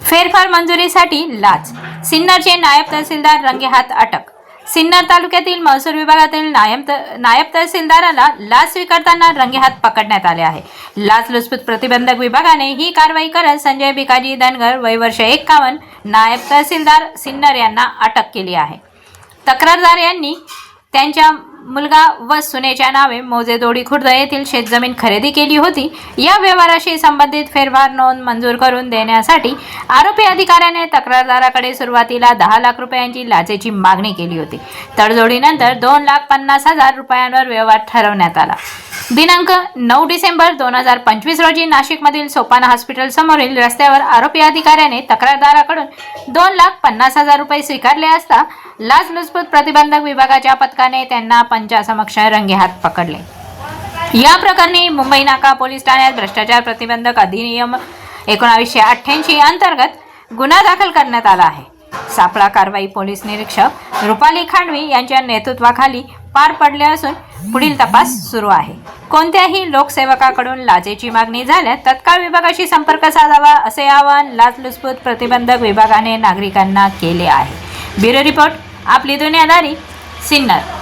फेरफार मंजुरीसाठी लाच, सिन्नरचे नायब तहसीलदार रंगेहात अटक। सिन्नर तालुक्यातील महसूल विभागातील नायब तहसीलदाराला लाच स्वीकारताना रंगेहात पकडण्यात आले आहे। लाचलुचपत प्रतिबंधक विभागाने ही कारवाई करत संजय भिकाजी धनगर वय वर्ष 51 नायब तहसीलदार सिन्नर यांना अटक केली आहे। तक्रारदार यांनी त्यांच्या मुलगा व सुनेच्या नावे मौजेदोडी खुर्द येथील शेतजमीन खरेदी केली होती। या व्यवहाराशी संबंधित फेरफार नोंद मंजूर करून देण्यासाठी आरोपी अधिकाऱ्याने तक्रारदाराकडे सुरुवातीला 10 लाख रुपयांची लाचेची मागणी केली होती। तडजोडीनंतर 2,50,000 रुपयांवर व्यवहार ठरवण्यात आला। दिनांक 9 डिसेंबर 2025 रोजी नाशिकमधील सोपाना हॉस्पिटल समोरील रस्त्यावर आरोपी अधिकाऱ्याने तक्रारदाराकडून 2,50,000 रुपये स्वीकारले असता लाचलुचपत प्रतिबंधक विभागाच्या पथकाने त्यांना पंचासमक्ष रंगेहात पकडले। या प्रकरणी मुंबई नाका पोलीस ठाण्यात भ्रष्टाचार प्रतिबंधक अधिनियम 1988 अंतर्गत गुन्हा दाखल करण्यात आला आहे। सापळा कारवाई पोलीस निरीक्षक रुपाली खांडवी यांच्या नेतृत्वाखाली पार पडले असून पुढील तपास सुरू आहे। कोणत्याही लोकसेवकाकडून लाचेची मागणी झाल्यास तत्काळ विभागाशी संपर्क साधावा असे आवाहन लाचलुचपत प्रतिबंधक विभागाने नागरिकांना केले आहे। ब्युरो रिपोर्ट, आपली दुनियादारी, सिन्नर।